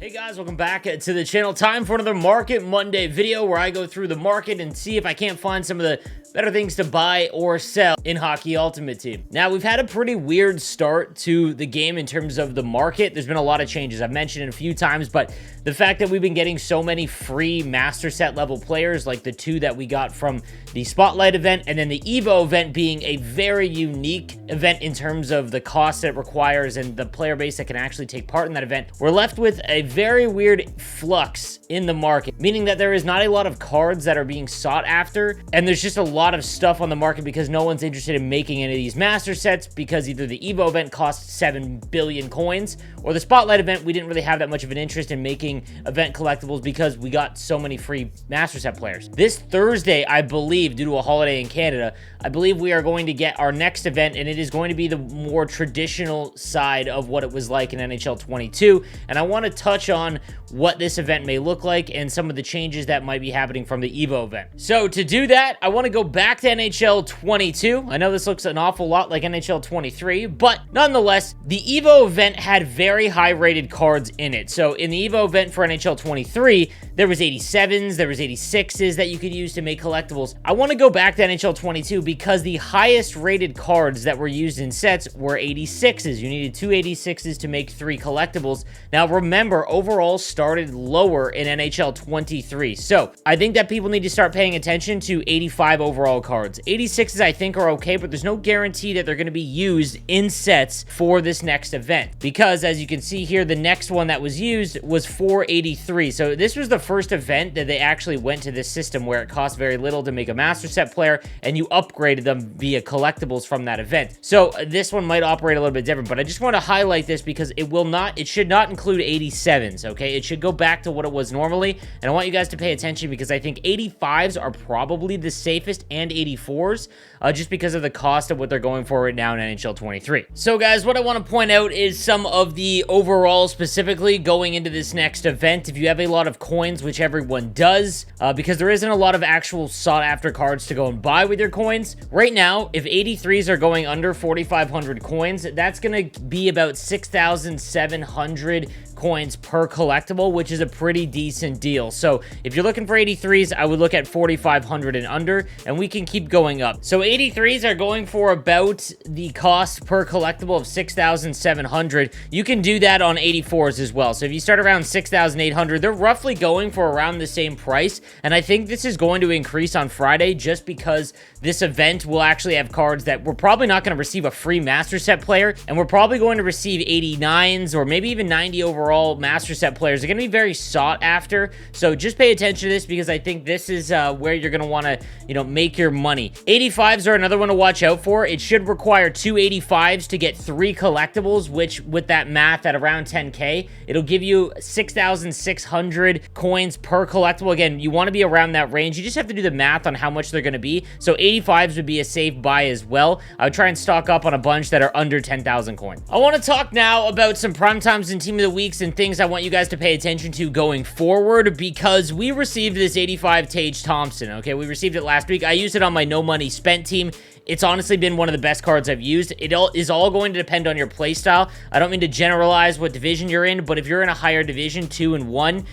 Hey guys, welcome back to the channel. Time for another Market Monday video where I go through the market and see if I can't find some of the better things to buy or sell in Hockey Ultimate Team. Now, we've had a pretty weird start to the game in terms of the market. There's been a lot of changes. I've mentioned it a few times, but the fact that we've been getting so many free Master Set level players, like the two that we got from the Spotlight event, and then the Evo event being a very unique event in terms of the cost it requires and the player base that can actually take part in that event, we're left with a very weird flux in the market, meaning that there is not a lot of cards that are being sought after, and there's just a lot of stuff on the market because no one's interested in making any of these master sets because either the Evo event cost 7 billion coins or the Spotlight event, we didn't really have that much of an interest in making event collectibles because we got so many free master set players. This Thursday, I believe, due to a holiday in Canada, I believe we are going to get our next event, and it is going to be the more traditional side of what it was like in NHL 22, and I want to touch on what this event may look like and some of the changes that might be happening from the Evo event. So to do that, I want to go back to NHL 22. I know this looks an awful lot like NHL 23, but nonetheless, the Evo event had very high rated cards in it. So in the Evo event for NHL 23, there was 87s, there was 86s that you could use to make collectibles. I want to go back to NHL 22 because the highest rated cards that were used in sets were 86s. You needed 2 86s to make 3 collectibles. Now remember, overall started lower in NHL 23. So I think that people need to start paying attention to 85 overall cards. 86s I think are okay, but there's no guarantee that they're going to be used in sets for this next event. Because as you can see here, the next one that was used was 483. So this was the first event that they actually went to this system where it cost very little to make a master set player and you upgraded them via collectibles from that event. So this one might operate a little bit different, but I just want to highlight this because it should not include 87s, okay? It should go back to what it was normally, and I want you guys to pay attention because I think 85s are probably the safest and 84s just because of the cost of what they're going for right now in NHL 23. So guys, what I want to point out is some of the overall specifically going into this next event. If you have a lot of coins, which everyone does, because there isn't a lot of actual sought after cards to go and buy with your coins. Right now, if 83s are going under 4,500 coins, that's going to be about 6,700 coins per collectible, which is a pretty decent deal. So if you're looking for 83s, I would look at 4,500 and under, and we can keep going up. So 83s are going for about the cost per collectible of 6,700. You can do that on 84s as well. So if you start around 6,800, they're roughly going for around the same price, and I think this is going to increase on Friday just because this event will actually have cards that we're probably not going to receive a free master set player, and we're probably going to receive 89s or maybe even 90 overall master set players. They're going to be very sought after, so just pay attention to this because I think this is where you're going to want to, make your money. 85s are another one to watch out for. It should require 2 85s to get 3 collectibles, which with that math at around 10k, it'll give you 6,600 coins per collectible. Again, you want to be around that range. You just have to do the math on how much they're going to be. So 85s would be a safe buy as well. I would try and stock up on a bunch that are under 10,000 coins. I want to talk now about some prime times and team of the weeks and things I want you guys to pay attention to going forward because we received this 85 Tage Thompson, okay? We received it last week. I used it on my no money spent team. It's honestly been one of the best cards I've used. It is all going to depend on your playstyle. I don't mean to generalize what division you're in, but if you're in a higher division, 2 and 1,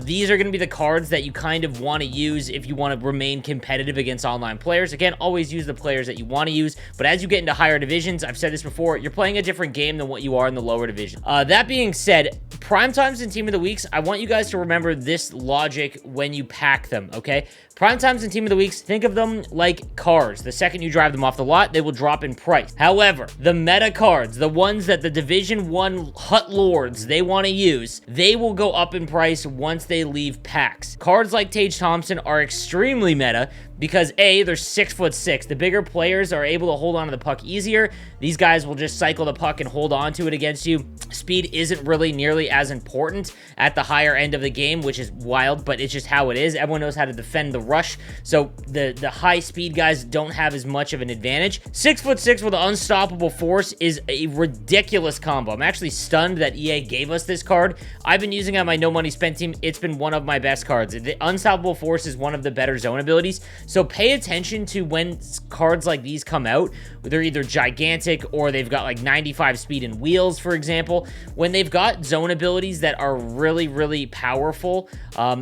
these are going to be the cards that you kind of want to use if you want to remain competitive against online players. Again, always use the players that you want to use, but as you get into higher divisions, I've said this before, you're playing a different game than what you are in the lower division. That being said, prime times and team of the weeks, I want you guys to remember this logic when you pack them, okay? Prime times and team of the weeks, think of them like cars. The second you drive them off the lot, they will drop in price. However, the meta cards, the ones that the Division 1 Hut Lords, they want to use, they will go up in price once they leave packs. Cards like Tage Thompson are extremely meta because A, they're 6'6". The bigger players are able to hold on to the puck easier. These guys will just cycle the puck and hold on to it against you. Speed isn't really nearly as important at the higher end of the game, which is wild, but it's just how it is. Everyone knows how to defend the rush, so the high speed guys don't have as much of an advantage. 6'6" with unstoppable force is a ridiculous combo. I'm actually stunned that EA gave us this card. I've been using it on my no money spent team. It's been one of my best cards. The unstoppable force is one of the better zone abilities. So pay attention to when cards like these come out. They're either gigantic or they've got like 95 speed and wheels, for example. When they've got zone abilities that are really, really powerful,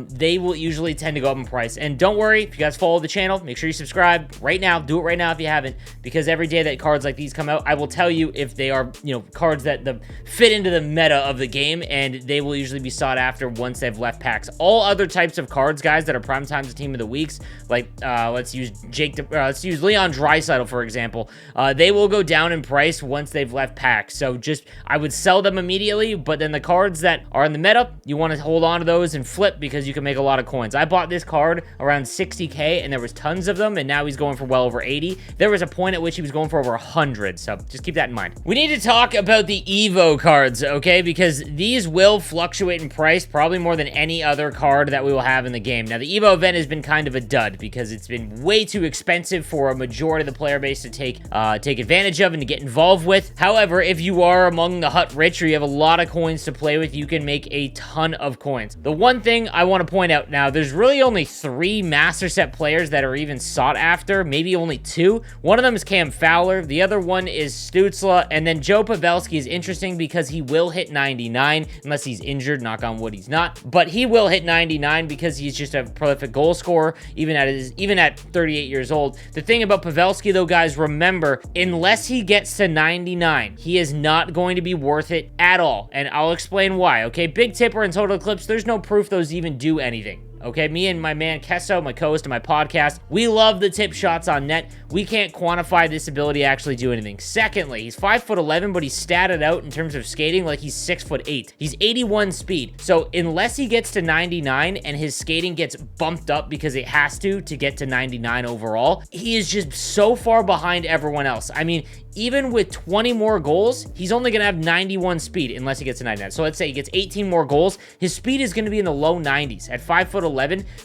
they will usually tend to go up in price. And don't worry, if you guys follow the channel, make sure you subscribe right now. Do it right now if you haven't, because every day that cards like these come out, I will tell you if they are, cards that fit into the meta of the game, and they will usually be sought after once they've left packs. All other types of cards, guys, that are prime times team of the weeks, like let's use Leon Draisaitl, for example. They will go down in price once they've left packs. So I would sell them immediately, but then the cards that are in the meta, you want to hold on to those and flip because you can make a lot of coins. I bought this card around 60K and there was tons of them, and now he's going for well over 80. There was a point at which he was going for over 100, so just keep that in mind. We need to talk about the Evo cards, okay? Because these will fluctuate in price probably more than any other card that we will have in the game. Now, the Evo event has been kind of a dud because it's been way too expensive for a majority of the player base to take advantage of and to get involved with. However, if you are among the hut rich or you have a lot of coins to play with, you can make a ton of coins. The one thing I want to point out now, there's really only 3 Master Set players that are even sought after, maybe only 2. One of them is Cam Fowler, the other one is Stützle, and then Joe Pavelski is interesting because he will hit 99, unless he's injured, knock on wood he's not, but he will hit 99 because he's just a prolific goal scorer, even at 38 years old. The thing about Pavelski, though, guys, remember, unless he gets to 99, he is not going to be worth it at all, and I'll explain why, okay? Big Tipper and Total Eclipse, there's no proof those even do anything. Okay, me and my man Kesso, my co-host of my podcast, we love the tip shots on net. We can't quantify this ability to actually do anything. Secondly, he's 5'11", but he's statted out in terms of skating like he's 6'8". He's 81 speed. So unless he gets to 99 and his skating gets bumped up because it has to get to 99 overall, he is just so far behind everyone else. I mean, even with 20 more goals, he's only going to have 91 speed unless he gets to 99. So let's say he gets 18 more goals. His speed is going to be in the low 90s at 5'11".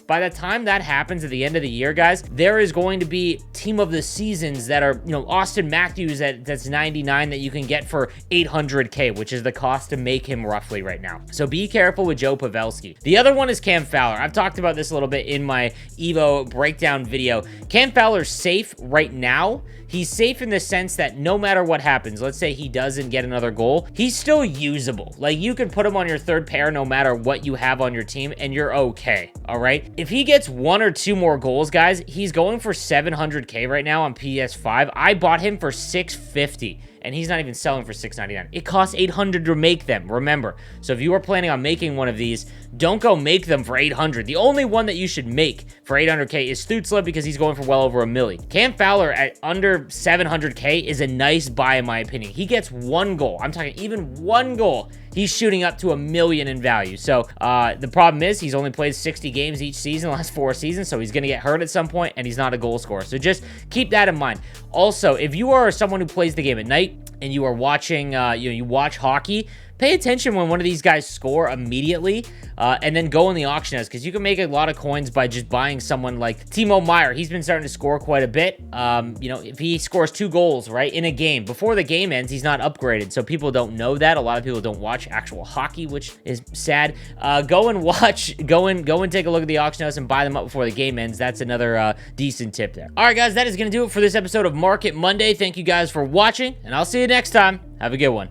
By the time that happens at the end of the year, guys, there is going to be team of the seasons that are, Austin Matthews that's 99 that you can get for 800K, which is the cost to make him roughly right now. So be careful with Joe Pavelski. The other one is Cam Fowler. I've talked about this a little bit in my Evo breakdown video. Cam Fowler's safe right now. He's safe in the sense that no matter what happens, let's say he doesn't get another goal, he's still usable. Like, you can put him on your third pair no matter what you have on your team, and you're okay, all right? If he gets 1 or 2 more goals, guys, he's going for 700K right now on PS5. I bought him for 650. And he's not even selling for $6.99. It costs $800 to make them, remember. So if you are planning on making one of these, don't go make them for $800. The only one that you should make for $800K is Stützle because he's going for well over $1 million. Cam Fowler at under $700K is a nice buy in my opinion. He gets 1 goal. I'm talking even 1 goal. He's shooting up to $1 million in value. So the problem is he's only played 60 games each season, the last 4 seasons, so he's going to get hurt at some point, and he's not a goal scorer. So just keep that in mind. Also, if you are someone who plays the game at night and you are watching, you watch hockey, pay attention when one of these guys score immediately, and then go in the auction house, because you can make a lot of coins by just buying someone like Timo Meier. He's been starting to score quite a bit. If he scores 2 goals, right, in a game, before the game ends, he's not upgraded, so people don't know that. A lot of people don't watch actual hockey, which is sad. Go and take a look at the auction house and buy them up before the game ends. That's another decent tip there. All right, guys, that is going to do it for this episode of Market Monday. Thank you guys for watching, and I'll see you next time. Have a good one.